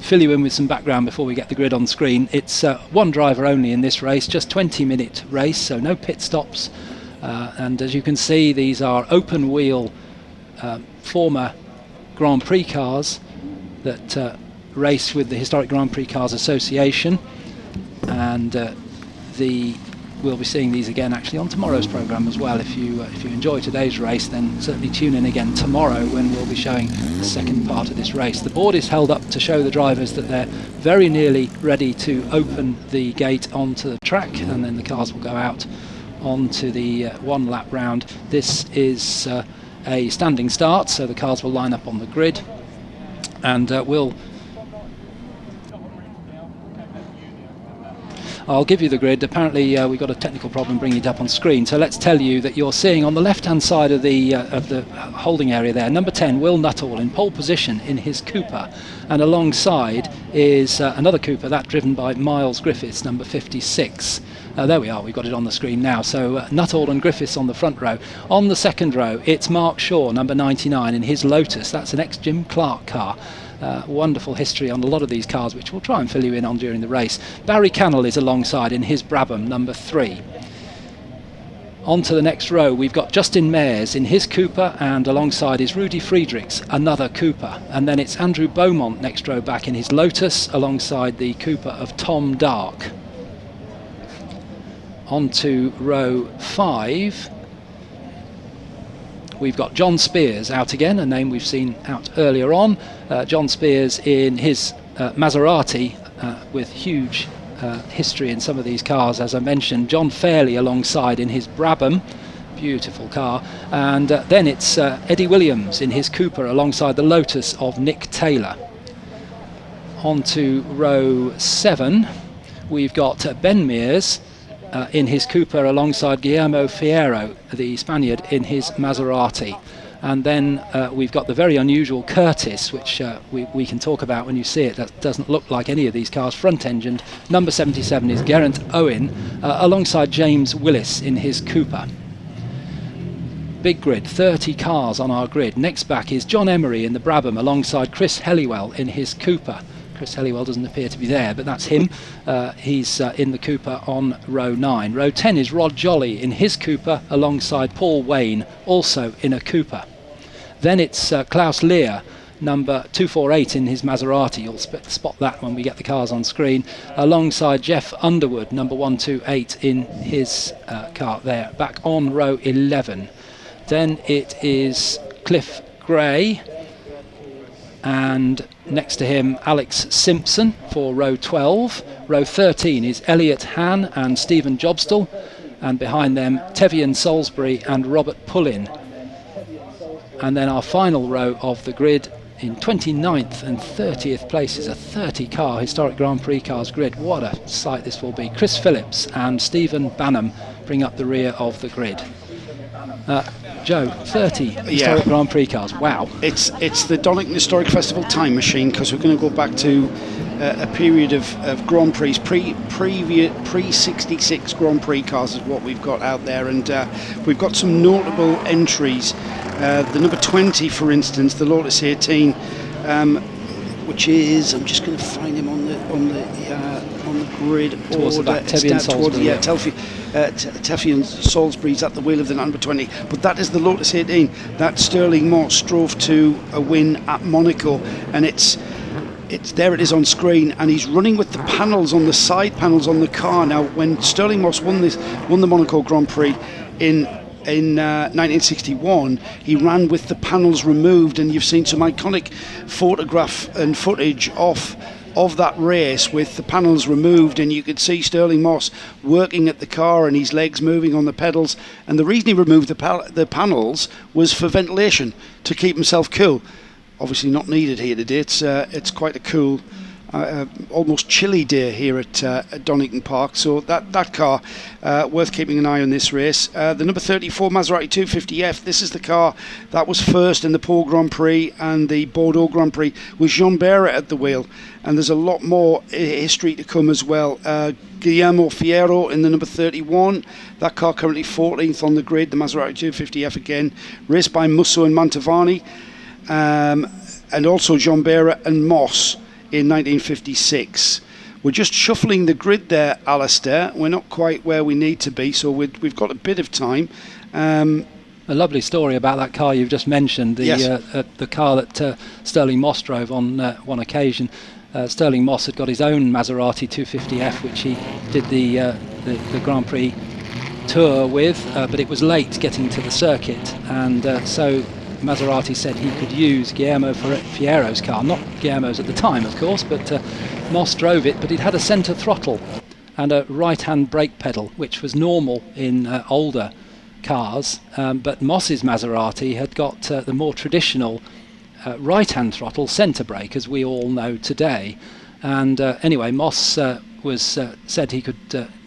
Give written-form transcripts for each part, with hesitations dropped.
fill you in with some background before we get the grid on screen. It's one driver only in this race, just 20-minute race, so no pit stops. And as you can see, these are open wheel former Grand Prix cars that race with the Historic Grand Prix Cars Association, and we'll be seeing these again actually on tomorrow's programme as well. If you enjoy today's race, then certainly tune in again tomorrow when we'll be showing the second part of this race. The board is held up to show the drivers that they're very nearly ready to open the gate onto the track, and then the cars will go out onto the one lap round. This is a standing start, so the cars will line up on the grid, and I'll give you the grid. Apparently we've got a technical problem bringing it up on screen, so let's tell you that you're seeing on the left hand side of the holding area there, number 10 Will Nuttall in pole position in his Cooper, and alongside is another Cooper, that driven by Miles Griffiths, number 56. There we are, we've got it on the screen now. So Nuttall and Griffiths on the front row. On the second row, it's Mark Shaw, number 99, in his Lotus. That's an ex-Jim Clark car. Wonderful history on a lot of these cars, which we'll try and fill you in on during the race. Barry Cannell is alongside in his Brabham, number 3. On to the next row, we've got Justin Mayers in his Cooper, and alongside is Rudy Friedrichs, another Cooper. And then it's Andrew Beaumont next row back in his Lotus, alongside the Cooper of Tom Dark. On to row 5, we've got John Spears out again, a name we've seen out earlier on. John Spears in his Maserati, with huge history in some of these cars, as I mentioned. John Fairley alongside in his Brabham, beautiful car. And then it's Eddie Williams in his Cooper alongside the Lotus of Nick Taylor. On to row 7, we've got Ben Mears in his Cooper alongside Guillermo Fierro, the Spaniard, in his Maserati. And then we've got the very unusual Curtis, which we can talk about when you see it. That doesn't look like any of these cars front-engined. Number 77 is Geraint Owen alongside James Willis in his Cooper. Big grid, 30 cars on our grid. Next back is John Emery in the Brabham alongside Chris Helliwell in his Cooper. Chris Helliwell doesn't appear to be there, but that's him. He's in the Cooper on row 9. Row 10 is Rod Jolly in his Cooper alongside Paul Wayne, also in a Cooper. Then it's Klaus Lear, number 248 in his Maserati. You'll spot that when we get the cars on screen, alongside Jeff Underwood, number 128 in his car there, back on row 11. Then it is Cliff Gray, and next to him Alex Simpson for row 12. Row 13 is Elliot Han and Stephen Jobstall, and behind them Tevian Salisbury and Robert Pullin. And then our final row of the grid, in 29th and 30th places, a 30 car Historic Grand Prix cars grid. What a sight this will be. Chris Phillips and Stephen Bannum bring up the rear of the grid. Joe, 30 Historic Grand Prix cars. Wow. It's the Donington Historic Festival time machine, because we're going to go back to a period of Grand Prix. Pre-66 Grand Prix cars is what we've got out there, and we've got some notable entries. The number 20, for instance, the Lotus 18, which is, I'm just going to find him on the grid. Towards the back, Tevian Salisbury. Tevian Salisbury's at the wheel of the number 20, but that is the Lotus 18 that Sterling Moss drove to a win at Monaco, and it's there it is on screen, and he's running with the panels on the side panels on the car. Now, when Sterling Moss won the Monaco Grand Prix in 1961, he ran with the panels removed, and you've seen some iconic photograph and footage of that race with the panels removed, and you could see Sterling Moss working at the car and his legs moving on the pedals. And the reason he removed the panels was for ventilation, to keep himself cool. Obviously not needed here today. It's quite a cool, almost chilly day here at Donington Park. So that car, worth keeping an eye on this race. The number 34 Maserati 250F, this is the car that was first in the Pau Grand Prix and the Bordeaux Grand Prix, with Jean Bera at the wheel. And there's a lot more history to come as well. Guillermo Fierro in the number 31. That car currently 14th on the grid, the Maserati 250F again, raced by Musso and Mantovani. And also Jean Bera and Moss in 1956. We're just shuffling the grid there, Alistair. We're not quite where we need to be, so we've got a bit of time. A lovely story about that car you've just mentioned, the car that Sterling Moss drove on one occasion. Sterling Moss had got his own Maserati 250F, which he did the Grand Prix tour with, but it was late getting to the circuit, and so Maserati said he could use Guillermo Fierro's car, not Guillermo's at the time, of course, but Moss drove it, but it had a centre throttle and a right-hand brake pedal, which was normal in older cars, but Moss's Maserati had got the more traditional right-hand throttle centre brake, as we all know today. And anyway, Moss said he could.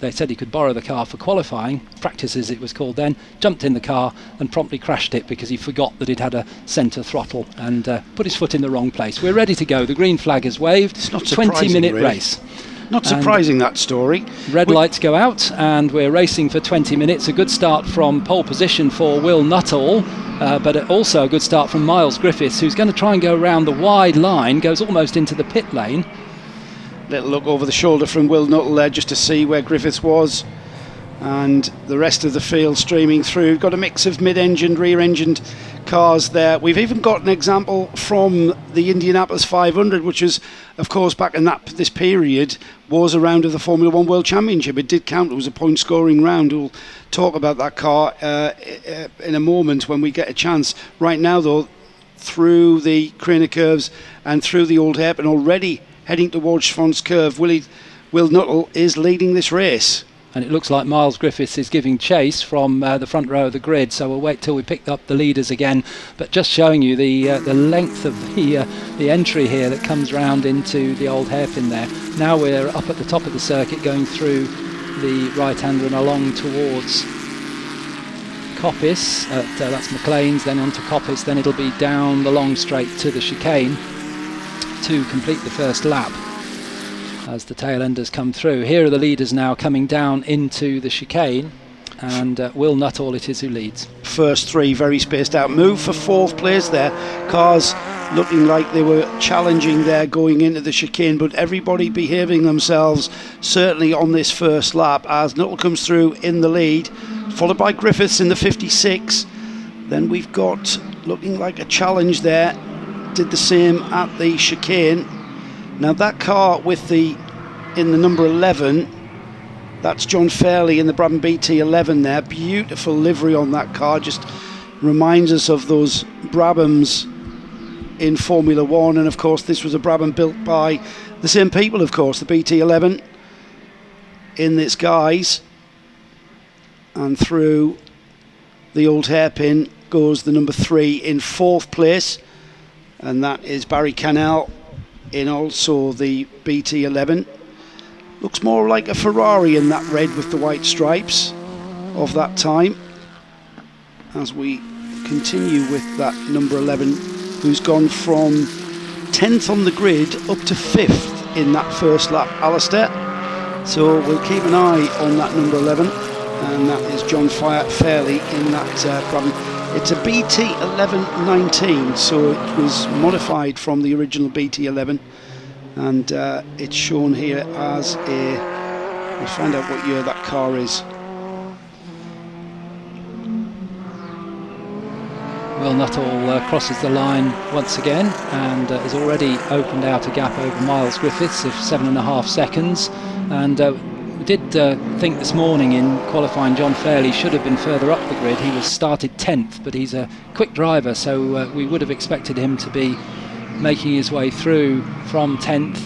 They said he could borrow the car for qualifying practices, it was called then. Jumped in the car and promptly crashed it because he forgot that it had a centre throttle and put his foot in the wrong place. We're ready to go. The green flag is waved. It's not 20-minute really. race. Not surprising, that story. Red lights go out and we're racing for 20 minutes. A good start from pole position for Will Nuttall, but also a good start from Miles Griffiths, who's going to try and go around the wide line, goes almost into the pit lane. Little look over the shoulder from Will Nuttall there just to see where Griffiths was, and the rest of the field streaming through. We've got a mix of mid-engined, rear-engined cars there. We've even got an example from the Indianapolis 500, which is, of course, back in this period, was a round of the Formula One World Championship. It did count. It was a point-scoring round. We'll talk about that car in a moment when we get a chance. Right now, though, through the Craner curves and through the Old Hairpin, already heading towards Schwann's Curve, Will Nuttall is leading this race. And it looks like Miles Griffiths is giving chase from the front row of the grid, so we'll wait till we pick up the leaders again. But just showing you the length of the entry here that comes round into the Old Hairpin there. Now we're up at the top of the circuit going through the right-hander and along towards Coppice. That's McLean's, then onto Coppice, then it'll be down the long straight to the chicane to complete the first lap as the tail enders come through. Here are the leaders now coming down into the chicane, and Will Nuttall it is who leads. First three very spaced out. Move for fourth place there. Cars looking like they were challenging there going into the chicane, but everybody behaving themselves certainly on this first lap as Nuttall comes through in the lead, followed by Griffiths in the 56. Then we've got looking like a challenge there, did the same at the chicane. Now that car with in the number 11, that's John Fairley in the Brabham BT11 there. Beautiful livery on that car, just reminds us of those Brabhams in Formula One. And of course this was a Brabham built by the same people, of course, the BT11 in this guise. And through the Old Hairpin goes the number 3 in fourth place, and that is Barry Cannell in also the BT11. Looks more like a Ferrari in that red with the white stripes of that time, as we continue with that number 11, who's gone from 10th on the grid up to 5th in that first lap, Alistair. So we'll keep an eye on that number 11, and that is John Fairley in that Brabham. It's a BT1119, so it was modified from the original BT11, and it's shown here as we'll find out what year that car is. Will Nuttall crosses the line once again and has already opened out a gap over Miles Griffiths of 7.5 seconds, and we did think this morning in qualifying John Fairley should have been further up the grid. He was started 10th, but he's a quick driver, so we would have expected him to be making his way through from 10th.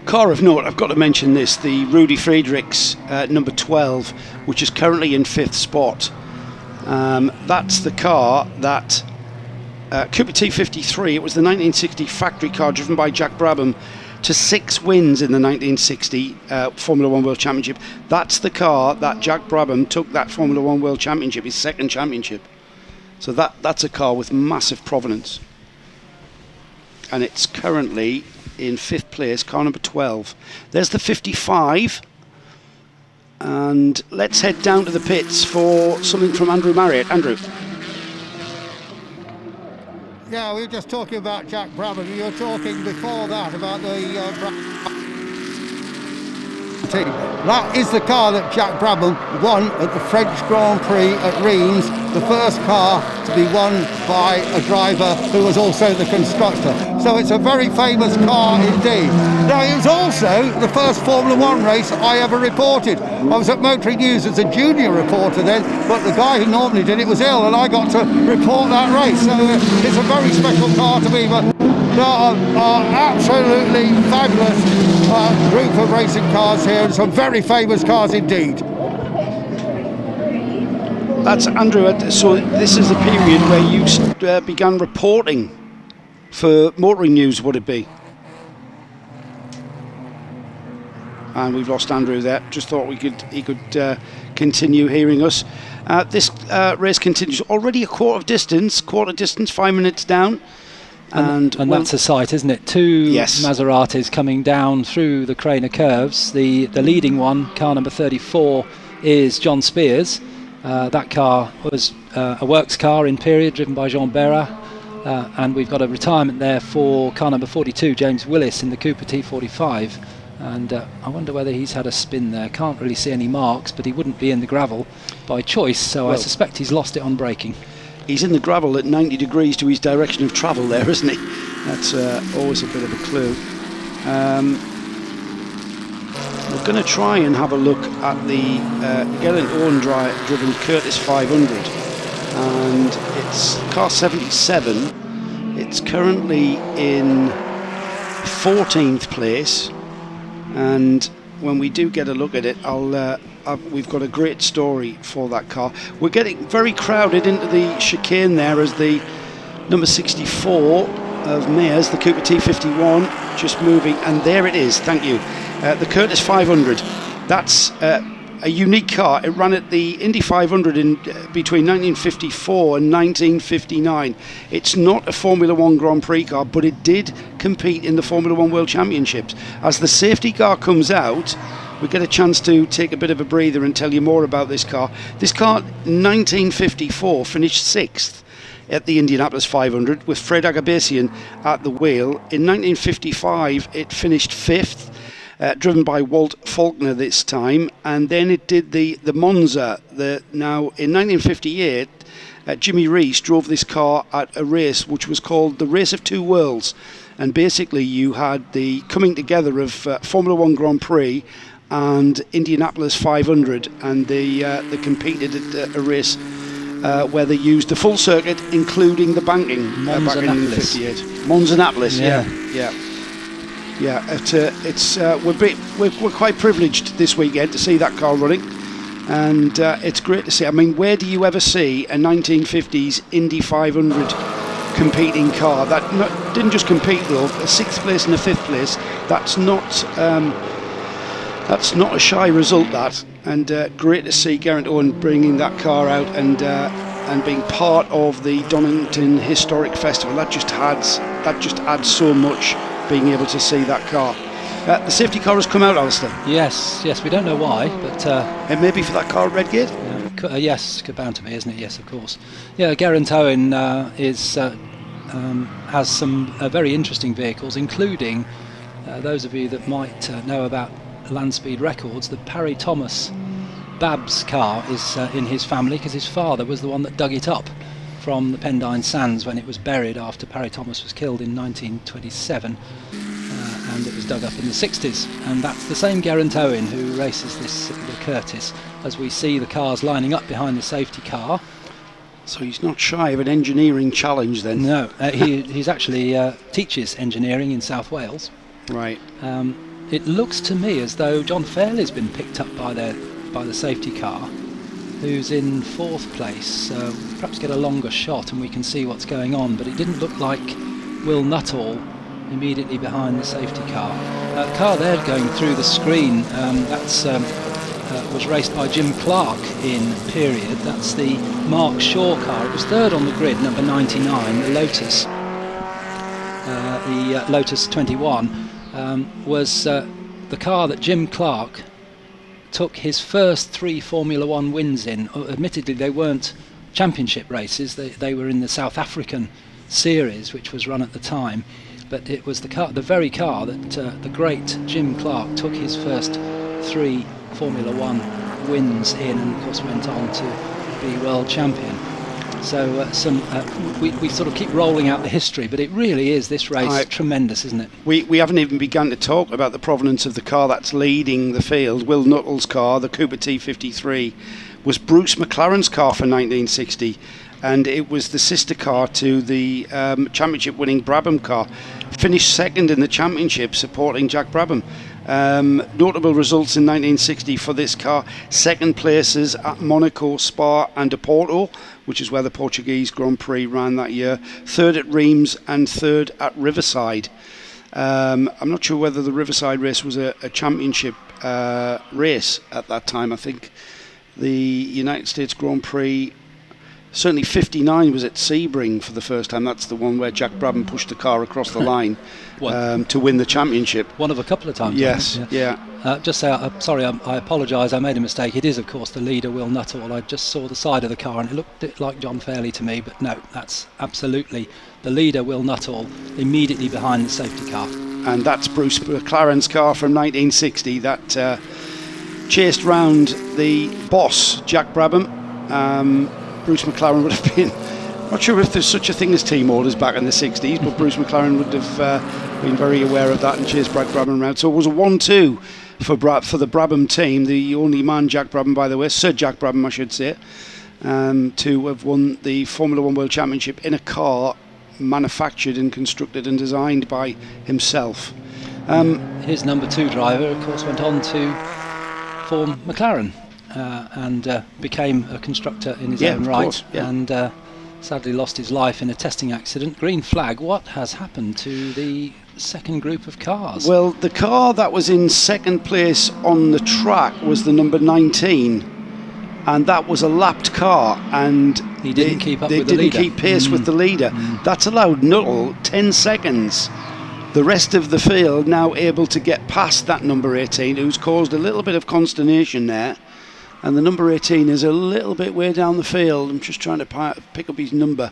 Car of note, I've got to mention this, the Rudy Friedrichs number 12, which is currently in 5th spot. That's the car that Cooper T53, it was the 1960 factory car driven by Jack Brabham to 6 wins in the 1960 Formula One World Championship. That's the car that Jack Brabham took that Formula One World Championship, his second championship. So that's a car with massive provenance. And it's currently in 5th place, car number 12. There's the 55. And let's head down to the pits for something from Andrew Marriott. Andrew. Yeah, we were just talking about Jack Brabham. You were talking before that about the team. That is the car that Jack Brabham won at the French Grand Prix at Reims, the first car to be won by a driver who was also the constructor. So it's a very famous car indeed. Now, it was also the first Formula One race I ever reported. I was at Motoring News as a junior reporter then, but the guy who normally did it was ill, and I got to report that race. So it's a very special car to me. But there are absolutely fabulous group of racing cars here, and some very famous cars indeed. That's Andrew. So this is the period where you began reporting for Motoring News, would it be? And we've lost Andrew there. Just thought he could continue hearing us. This race continues. Already a quarter distance, 5 minutes down. And well, that's a sight, isn't it? Two Maseratis coming down through the Craner curves. The leading one, car number 34, is John Spears. That car was a works car in period, driven by Jean Berra. And we've got a retirement there for car number 42, James Willis, in the Cooper T45. And I wonder whether he's had a spin there. Can't really see any marks, but he wouldn't be in the gravel by choice, so I suspect he's lost it on braking. He's in the gravel at 90 degrees to his direction of travel there, isn't he? That's always a bit of a clue. We're going to try and have a look at the Geraint Owen driven Curtis 500, and it's car 77. It's currently in 14th place, and when we do get a look at it, we've got a great story for that car. We're getting very crowded into the chicane there as the number 64 of Mayors, the Cooper T51, just moving, and there it is, thank you, the Curtis 500. That's a unique car. It ran at the Indy 500 in between 1954 and 1959. It's not a Formula One Grand Prix car, but it did compete in the Formula One World Championships. As the safety car comes out, we get a chance to take a bit of a breather and tell you more about this car. This car, in 1954, finished 6th at the Indianapolis 500 with Fred Agabasian at the wheel. In 1955, it finished 5th, driven by Walt Faulkner this time, and then it did the Monza. Now, in 1958, Jimmy Reese drove this car at a race which was called the Race of Two Worlds, and basically you had the coming together of Formula One Grand Prix and Indianapolis 500, and they competed at a race where they used the full circuit, including the banking, back in 1958. Monzanapolis, yeah. We're quite privileged this weekend to see that car running, and it's great to see. I mean, where do you ever see a 1950s Indy 500 competing car that didn't just compete though? A 6th place and a 5th place. That's not a shy result, that, and great to see Geraint Owen bringing that car out and being part of the Donington Historic Festival. That just adds so much, being able to see that car. The safety car has come out, Alistair. Yes, we don't know why, but it may be for that car at Redgate. Yes, bound to be, isn't it? Yes, of course. Yeah, Geraint Owen has some very interesting vehicles, including those of you that might know about land speed records. The Parry Thomas Babs car is in his family, because his father was the one that dug it up from the Pendine Sands when it was buried after Parry Thomas was killed in 1927, and it was dug up in the 60s, and that's the same Geraint Owen who races the Curtis, as we see the cars lining up behind the safety car. So he's not shy of an engineering challenge then? No, he's actually teaches engineering in South Wales. Right. It looks to me as though John Fairley's been picked up by the safety car, who's in 4th place. Perhaps get a longer shot and we can see what's going on, but it didn't look like Will Nuttall immediately behind the safety car. The car there going through the screen, was raced by Jim Clark in period. That's the Mark Shaw car. It was 3rd on the grid, number 99, the Lotus. The Lotus 21 was the car that Jim Clark took his first 3 Formula One wins in. Admittedly, they weren't championship races. They were in the South African series, which was run at the time. But it was the very car that the great Jim Clark took his first 3 Formula One wins in, and of course went on to be world champion. So we sort of keep rolling out the history, but it really is, this race, tremendous, isn't it? We haven't even begun to talk about the provenance of the car that's leading the field. Will Nuttall's car, the Cooper T53, was Bruce McLaren's car for 1960, and it was the sister car to the championship winning Brabham car. Finished second in the championship, supporting Jack Brabham. Notable results in 1960 for this car: second places at Monaco, Spa and Porto, which is where the Portuguese Grand Prix ran that year, third at Reims and third at Riverside. I'm not sure whether the Riverside race was a championship race at that time. I think the United States Grand Prix, certainly 59, was at Sebring for the first time. That's the one where Jack Brabham pushed the car across the line to win the championship. One of a couple of times. Yes, yeah. Just say, sorry, I apologise, I made a mistake. It is, of course, the leader, Will Nuttall. I just saw the side of the car and it looked like John Fairley to me, but no, that's absolutely the leader, Will Nuttall, immediately behind the safety car. And that's Bruce McLaren's car from 1960 that chased round the boss, Jack Brabham. Bruce McLaren would have been, not sure if there's such a thing as team orders back in the 60s, but Bruce McLaren would have been very aware of that and chased Jack Brabham around. So it was a 1-2 for the Brabham team, the only man, Jack Brabham, by the way, Sir Jack Brabham I should say, to have won the Formula One World Championship in a car manufactured and constructed and designed by himself. His number 2 driver, of course, went on to form McLaren. And became a constructor in his own right, and sadly lost his life in a testing accident. Green flag. What has happened to the second group of cars? Well, the car that was in second place on the track was the number 19, and that was a lapped car, and he didn't keep up with the leader. They didn't keep pace with the leader. That's allowed Nuttall 10 seconds. The rest of the field now able to get past that number 18, who's caused a little bit of consternation there. And the number 18 is a little bit way down the field. I'm just trying to pick up his number.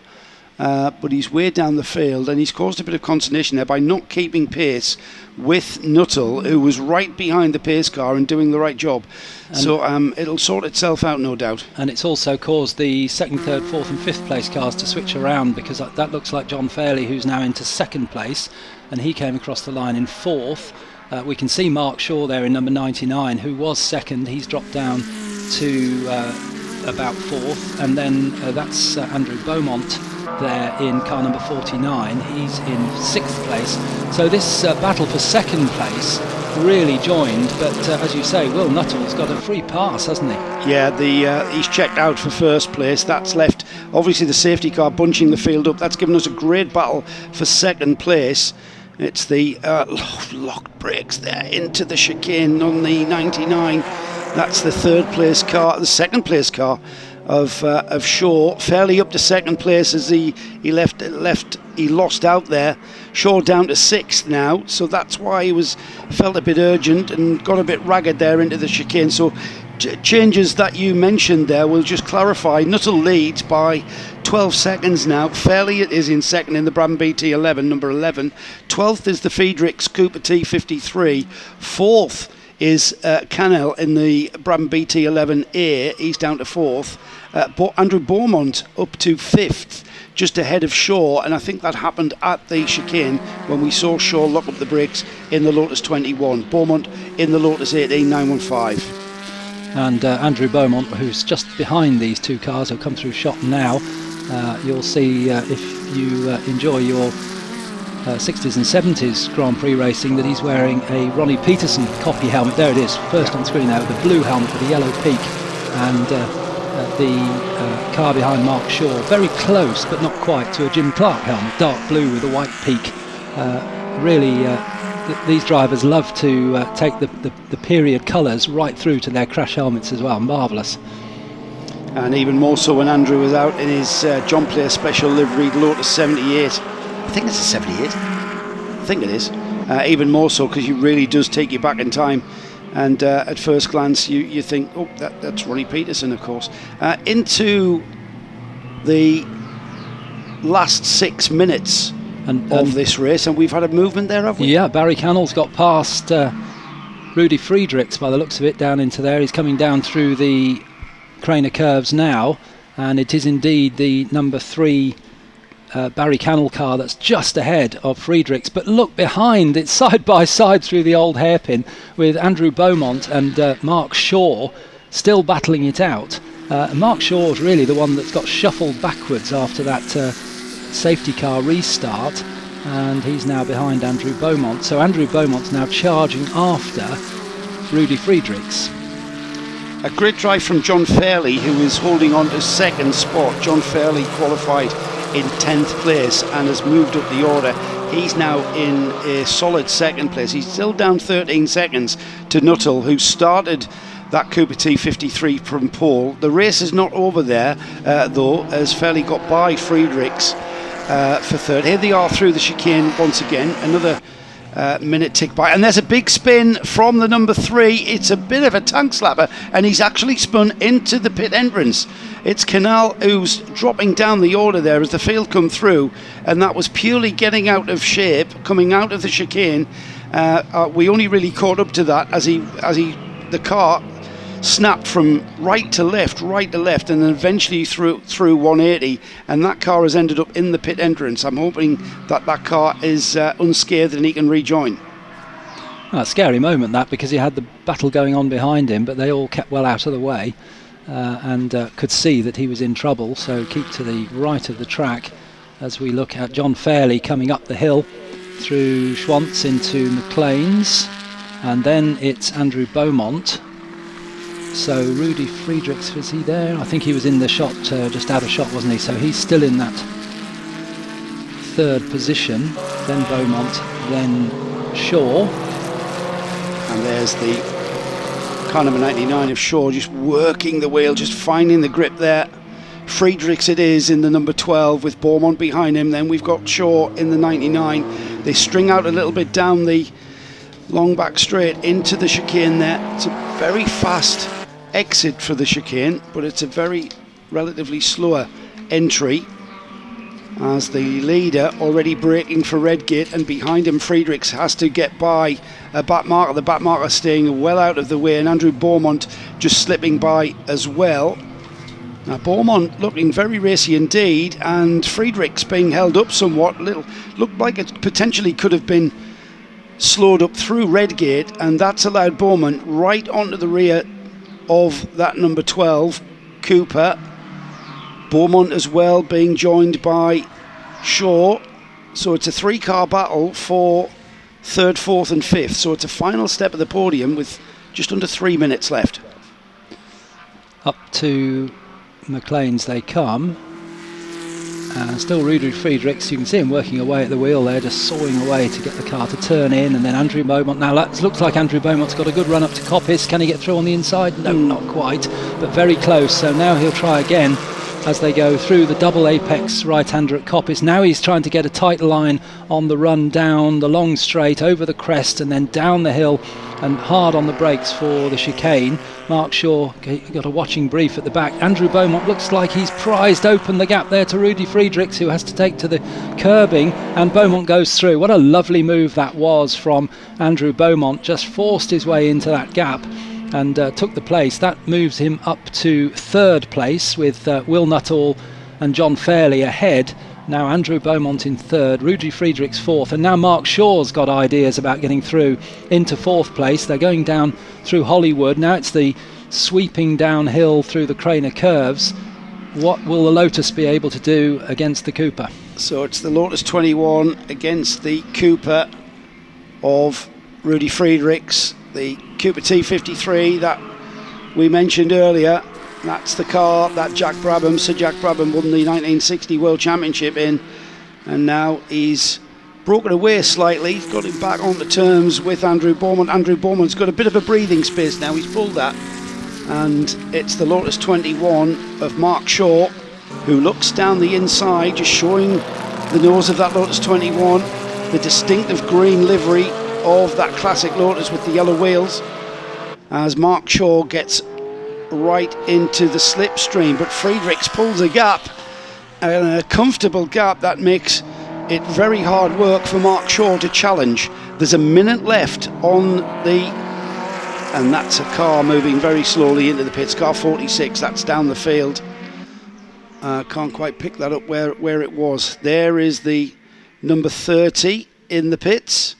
But he's way down the field, and he's caused a bit of consternation there by not keeping pace with Nuttall, who was right behind the pace car and doing the right job. And so it'll sort itself out, no doubt. And it's also caused the second, third, fourth and fifth place cars to switch around, because that looks like John Fairley, who's now into second place, and he came across the line in fourth. We can see Mark Shaw there in number 99, who was second. He's dropped down to about fourth, and then that's Andrew Beaumont there in car number 49. He's in sixth place. So this battle for second place really joined, but as you say, Will Nuttall's got a free pass, hasn't he? Yeah, he's checked out for first place. That's left obviously the safety car bunching the field up. That's given us a great battle for second place. It's the locked brakes there into the chicane on the 99. That's the third place car, the second place car of Shaw, fairly up to second place as he lost out there. Shaw down to sixth now, so that's why he felt a bit urgent and got a bit ragged there into the chicane. So changes that you mentioned there will just clarify. Nuttall leads by 12 seconds now. Fairley is in second in the Brabham BT11, number 11. 12th is the Friedrichs Cooper T53. 4th is Cannell in the Brabham BT11A. He's down to 4th. Andrew Beaumont up to 5th, just ahead of Shaw, and I think that happened at the chicane when we saw Shaw lock up the brakes in the Lotus 21. Beaumont in the Lotus 18915. And Andrew Beaumont, who's just behind these two cars, who'll come through shot now. You'll see if you enjoy your 60s and 70s Grand Prix racing that he's wearing a Ronnie Peterson copy helmet. There it is, first on screen now, the blue helmet with a yellow peak, and the car behind Mark Shaw, very close but not quite to a Jim Clark helmet, dark blue with a white peak. Really, these drivers love to take the period colours right through to their crash helmets as well. Marvellous. And even more so when Andrew was out in his John Player Special liveried Lotus 78. I think it's a 78. I think it is. Even more so because it really does take you back in time. And at first glance you think, oh, that's Ronnie Peterson, of course. Into the last 6 minutes of this race, and we've had a movement there, have we? Yeah, Barry Cannell's got past Rudy Friedrichs by the looks of it down into there. He's coming down through the Craner curves now, and it is indeed the number 3 Barry Cannell car that's just ahead of Friedrichs. But look behind, it's side by side through the old hairpin with Andrew Beaumont and Mark Shaw still battling it out. Mark Shaw's really the one that's got shuffled backwards after that safety car restart, and he's now behind Andrew Beaumont. So Andrew Beaumont's now charging after Rudy Friedrichs. A great drive from John Fairley, who is holding on to second spot. John Fairley qualified in 10th place and has moved up the order. He's now in a solid second place. He's still down 13 seconds to Nuttall, who started that Cooper T53 from pole. The race is not over there, though, as Fairley got by Friedrichs for third. Here they are through the chicane once again. Another minute tick by, and there's a big spin from the number 3. It's a bit of a tank slapper, and he's actually spun into the pit entrance. It's Canal who's dropping down the order there as the field come through, and that was purely getting out of shape, coming out of the chicane. We only really caught up to that as the car snapped from right to left, and then eventually through 180, and that car has ended up in the pit entrance. I'm hoping that car is unscathed and he can rejoin. Well, a scary moment that, because he had the battle going on behind him, but they all kept well out of the way and could see that he was in trouble. So keep to the right of the track as we look at John Fairley coming up the hill through Schwantz into McLean's, and then it's Andrew Beaumont. So Rudy Friedrichs, was he there? I think he was in the shot, just out of shot, wasn't he? So he's still in that third position. Then Beaumont, then Shaw. And there's the car number 99 of Shaw, just working the wheel, just finding the grip there. Friedrichs it is in the number 12 with Beaumont behind him. Then we've got Shaw in the 99. They string out a little bit down the long back straight into the chicane there. It's a very fast exit for the chicane, but it's a very relatively slower entry as the leader already braking for Redgate, and behind him Friedrichs has to get by a back marker. The back marker staying well out of the way, and Andrew Beaumont just slipping by as well. Now Beaumont looking very racy indeed, and Friedrichs being held up somewhat. Looked like it potentially could have been slowed up through Redgate, and that's allowed Beaumont right onto the rear of that number 12 Cooper. Beaumont as well being joined by Shaw, so it's a 3-car battle for third, fourth and fifth. So it's a final step of the podium with just under 3 minutes left. Up to McLean's they come. Still Rudy Friedrichs, you can see him working away at the wheel there, just sawing away to get the car to turn in, and then Andrew Beaumont. Now it looks like Andrew Beaumont's got a good run up to Coppice. Can he get through on the inside? No, not quite, but very close. So now he'll try again as they go through the double apex right-hander at Coppice. Now he's trying to get a tight line on the run down the long straight, over the crest and then down the hill, and hard on the brakes for the chicane. Mark Shaw got a watching brief at the back. Andrew Beaumont looks like he's prized open the gap there to Rudy Friedrichs, who has to take to the curbing, and Beaumont goes through. What a lovely move that was from Andrew Beaumont, just forced his way into that gap and took the place. That moves him up to third place with Will Nuttall and John Fairley ahead. Now Andrew Beaumont in third, Rudy Friedrichs fourth, and now Mark Shaw's got ideas about getting through into fourth place. They're going down through Hollywood. Now it's the sweeping downhill through the Craner curves. What will the Lotus be able to do against the Cooper? So it's the Lotus 21 against the Cooper of Rudy Friedrichs, the Cooper T53 that we mentioned earlier. That's the car that Sir Jack Brabham won the 1960 World Championship in, and now he's broken away slightly. He's got him back on the terms with Andrew Beaumont. Andrew Beaumont's got a bit of a breathing space now. He's pulled that, and it's the Lotus 21 of Mark Shaw, who looks down the inside, just showing the nose of that Lotus 21, the distinctive green livery of that classic Lotus with the yellow wheels, as Mark Shaw gets right into the slipstream, but Friedrichs pulls a gap a comfortable gap that makes it very hard work for Mark Shaw to challenge. There's a minute left on the, and that's a car moving very slowly into the pits, car 46, that's down the field. Can't quite pick that up where it was. There is the number 30 in the pits,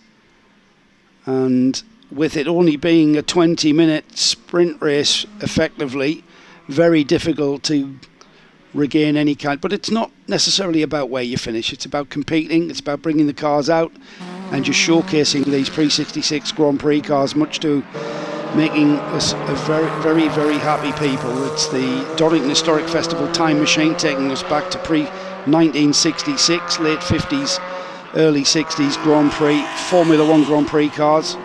and with it only being a 20-minute sprint race, effectively, very difficult to regain any kind. But it's not necessarily about where you finish. It's about competing. It's about bringing the cars out and just showcasing these Pre-66 Grand Prix cars, much to making us a very, very, very happy people. It's the Donington Historic Festival time machine taking us back to pre-1966, late 50s, early 60s Grand Prix, Formula One Grand Prix cars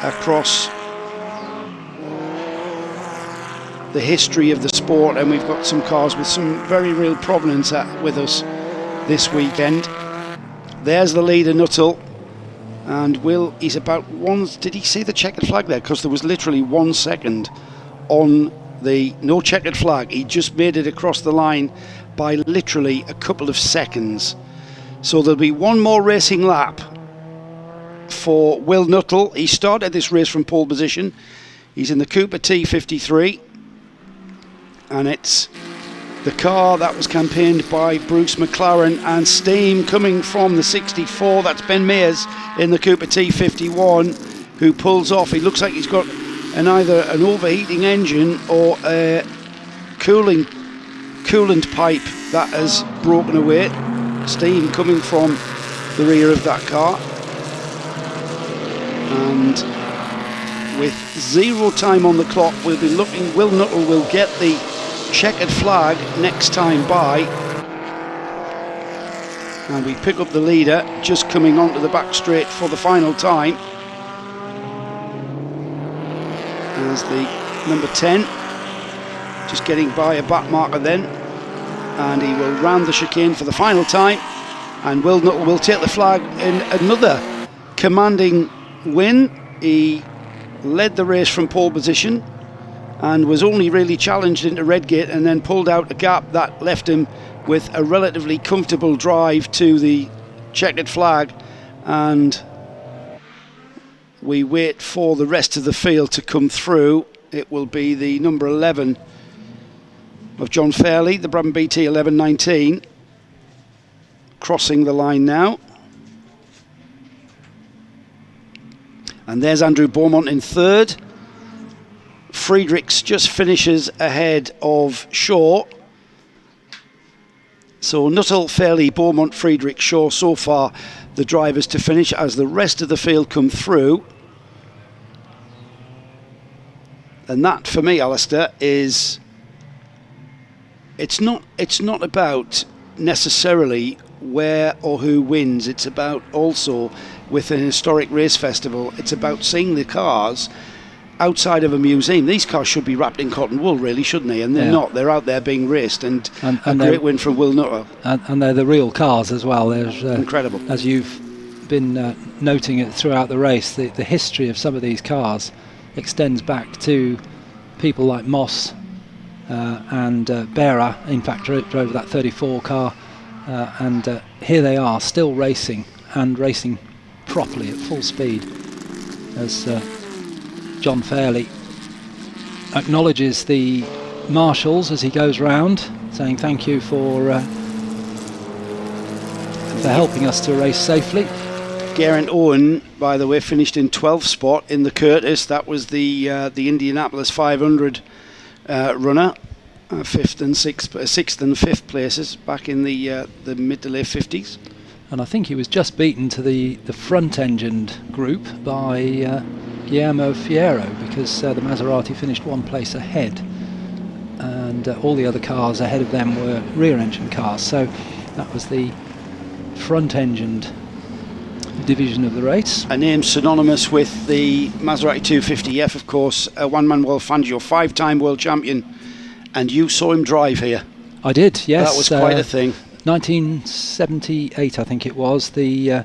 across the history of the sport, and we've got some cars with some very real provenance with us this weekend. There's the leader, Nuttall, and Will, he's about one. Did he see the checkered flag there? Because there was literally 1 second on the no checkered flag. He just made it across the line by literally a couple of seconds. So there'll be one more racing lap for Will Nuttall. He started this race from pole position. He's in the Cooper T53, and it's the car that was campaigned by Bruce McLaren, and steam coming from the 64. That's Ben Mears in the Cooper T51, who pulls off. He looks like he's got either an overheating engine or a coolant pipe that has broken away. Steam coming from the rear of that car, and with 0 time on the clock, we'll be looking. Will Nuttall will get the checkered flag next time by, and we pick up the leader just coming onto the back straight for the final time as the number 10 just getting by a back marker then, and he will round the chicane for the final time, and Will Nuttall will take the flag in another commanding win. He led the race from pole position and was only really challenged into Redgate, and then pulled out a gap that left him with a relatively comfortable drive to the checkered flag, and we wait for the rest of the field to come through. It will be the number 11 of John Fairley, the Brabham BT 1119, crossing the line now. And there's Andrew Beaumont in third. Friedrichs just finishes ahead of Shaw. So Nuttall, Fairley, Beaumont, Friedrich, Shaw, so far the drivers to finish, as the rest of the field come through. And that, for me, Alistair, is... It's not about necessarily where or who wins. It's about also, with an historic race festival, it's about seeing the cars outside of a museum. These cars should be wrapped in cotton wool, really, shouldn't they? And they're not. They're out there being raced, and a great win from Will Nuttall. And they're the real cars as well. There's incredible. As you've been noting it throughout the race, the history of some of these cars extends back to people like Moss and Bearer. In fact, drove that 34 car, and here they are, still racing, and racing properly at full speed, as John Fairley acknowledges the marshals as he goes round, saying thank you for helping us to race safely. Geraint Owen, by the way, finished in 12th spot in the Curtis. That was the Indianapolis 500 runner, 6th and 5th places back in the mid to late 50s. And I think he was just beaten to the front-engined group by Guillermo Fierro, because the Maserati finished one place ahead, and all the other cars ahead of them were rear-engine cars. So that was the front-engined division of the race. A name synonymous with the Maserati 250F, of course, Juan Manuel Fangio, 5-time world champion, and you saw him drive here. I did, yes. That was quite a thing. 1978, I think it was, the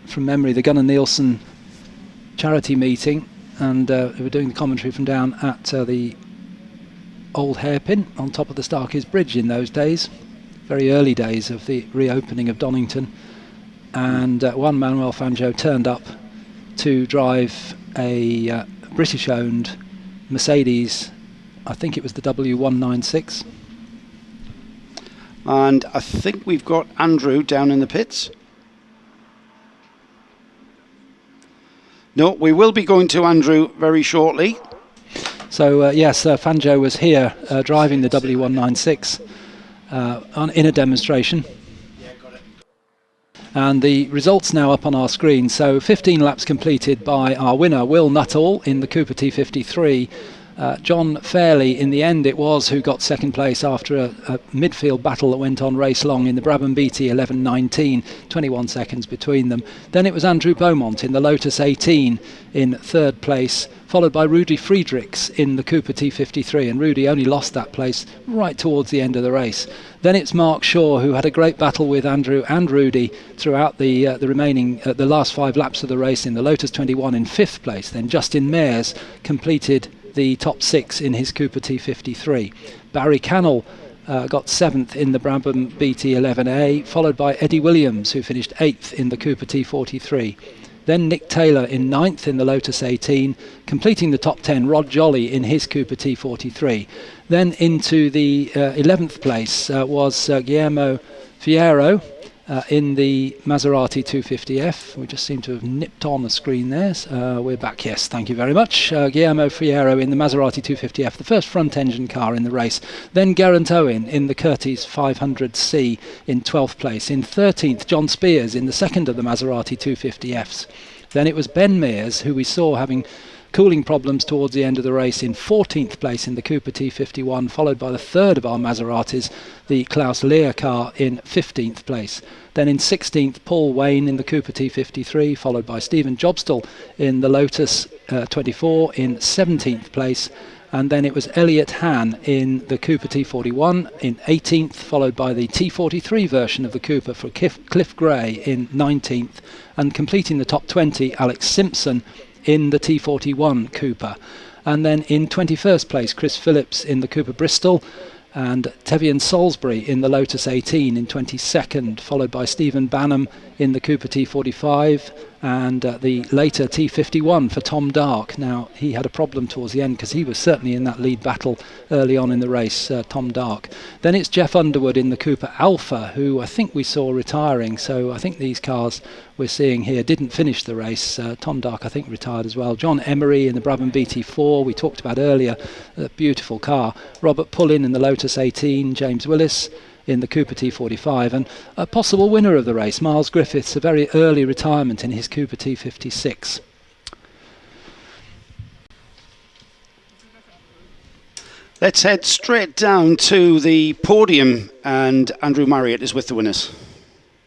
from memory, the Gunnar Nielsen charity meeting, and we were doing the commentary from down at the old hairpin on top of the Starkey's Bridge in those days, very early days of the reopening of Donington. And one Manuel Fangio turned up to drive a British-owned Mercedes, I think it was the W196. And I think we've got Andrew down in the pits. No, we will be going to Andrew very shortly. So yes, Fangio was here driving the W196 in a demonstration. And the results now up on our screen. So 15 laps completed by our winner, Will Nuttall, in the Cooper T53. John Fairley, in the end it was, who got second place after a midfield battle that went on race long in the Brabham BT 11.19, 21 seconds between them. Then it was Andrew Beaumont in the Lotus 18 in third place, followed by Rudy Friedrichs in the Cooper T53, and Rudy only lost that place right towards the end of the race. Then it's Mark Shaw, who had a great battle with Andrew and Rudy throughout the remaining the last 5 laps of the race in the Lotus 21 in fifth place. Then Justin Mayers completed the top 6 in his Cooper T53. Barry Cannell got 7th in the Brabham BT 11A, followed by Eddie Williams, who finished 8th in the Cooper T43. Then Nick Taylor in 9th in the Lotus 18, completing the top 10, Rod Jolly in his Cooper T43. Then into the 11th place was Guillermo Fierro in the Maserati 250F. We just seem to have nipped on the screen there. We're back, yes, thank you very much. Guillermo Fierro in the Maserati 250F, the first front engine car in the race. Then Geraint Owen in the Curtiss 500C in 12th place. In 13th, John Spears in the second of the Maserati 250Fs. Then it was Ben Mears, who we saw having cooling problems towards the end of the race, in 14th place in the Cooper T51, followed by the third of our Maseratis, the Klaus Lear car, in 15th place. Then in 16th, Paul Wayne in the Cooper T53, followed by Stephen Jobstall in the Lotus 24 in 17th place. And then it was Elliot Hann in the Cooper T41 in 18th, followed by the T43 version of the Cooper for Cliff Gray in 19th, and completing the top 20, Alex Simpson in the T41 Cooper. And then in 21st place, Chris Phillips in the Cooper Bristol, and Tevian Salisbury in the Lotus 18 in 22nd, followed by Stephen Banham in the Cooper T45 and the later T51 for Tom Dark. Now, he had a problem towards the end because he was certainly in that lead battle early on in the race, Tom Dark. Then it's Jeff Underwood in the Cooper Alpha, who I think we saw retiring. So I think these cars we're seeing here didn't finish the race. Tom Dark, I think, retired as well. John Emery in the Brabham BT4, we talked about earlier, a beautiful car. Robert Pullin in the Lotus 18, James Willis in the Cooper T45, and a possible winner of the race, Miles Griffiths, a very early retirement in his Cooper T56. Let's head straight down to the podium, and Andrew Marriott is with the winners.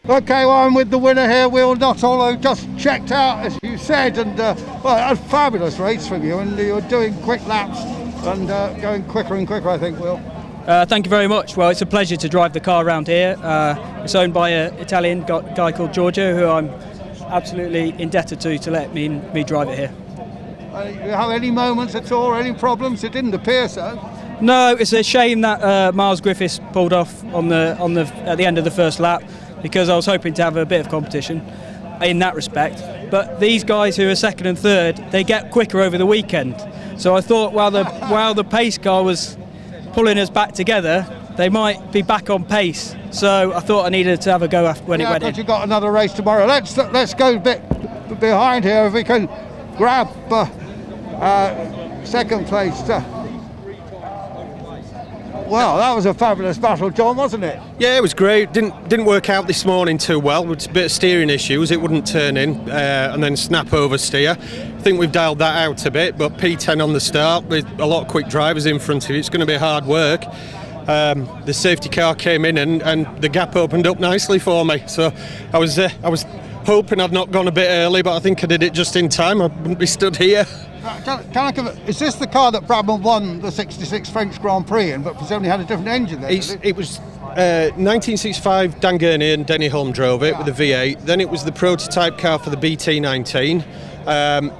Okay, well, I'm with the winner here, Will Nuttall, who just checked out, as you said, and well, a fabulous race from you, and you're doing quick laps and going quicker and quicker, I think, Will. Thank you very much. Well, it's a pleasure to drive the car around here. It's owned by an Italian guy called Giorgio, who I'm absolutely indebted to let me drive it here. You have any moments at all, any problems? It didn't appear so. No, it's a shame that Miles Griffiths pulled off at the end of the first lap, because I was hoping to have a bit of competition in that respect. But these guys who are second and third, they get quicker over the weekend. So I thought while the pace car was pulling us back together, they might be back on pace. So I thought I needed to have a go when it went in. You've got another race tomorrow. Let's go a bit behind here if we can grab second place. Well, that was a fabulous battle, John, wasn't it? Yeah, it was great. Didn't work out this morning too well. With a bit of steering issues, it wouldn't turn in and then snap oversteer. I think we've dialed that out a bit, but P10 on the start with a lot of quick drivers in front of you. It's going to be hard work. The safety car came in and the gap opened up nicely for me. So I was hoping I'd not gone a bit early, but I think I did it just in time. I wouldn't be stood here. Is this the car that Brabham won the '66 French Grand Prix in, but it's only had a different engine then? It was 1965, Dan Gurney and Denny Holm drove it with the V8. Then it was the prototype car for the BT19. And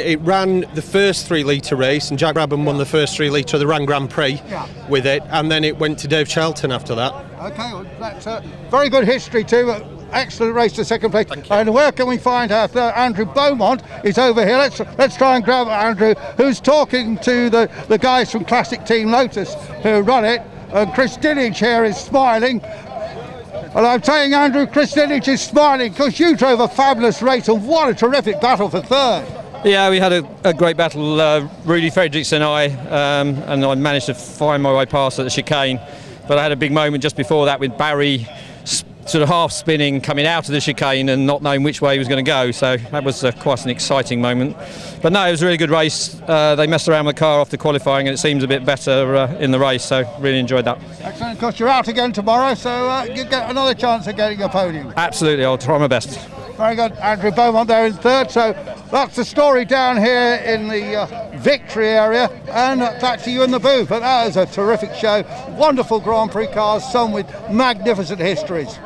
it ran the first 3 litre race, and Jack Brabham won the first 3 litre of the Ran Grand Prix with it, and then it went to Dave Charlton after that. Okay, well, that's very good history too. Excellent race to second place. And where can we find out? Andrew Beaumont is over here. Let's try and grab Andrew, who's talking to the guys from Classic Team Lotus who run it. And Chris Dinage here is smiling. And I'm saying, Andrew, Chris Dinage is smiling because you drove a fabulous race, and what a terrific battle for third. Yeah, we had a great battle, Rudy Fredericks and I managed to find my way past at the chicane. But I had a big moment just before that with Barry sort of half spinning coming out of the chicane and not knowing which way he was going to go, so that was quite an exciting moment. But no, it was a really good race. They messed around with the car after qualifying and it seems a bit better in the race, so really enjoyed that. Excellent. Of course, you're out again tomorrow, so you get another chance of getting a podium. Absolutely, I'll try my best. Very good. Andrew Beaumont there in third, so that's the story down here in the victory area, and back to you in the booth. But that was a terrific show, wonderful Grand Prix cars, some with magnificent histories.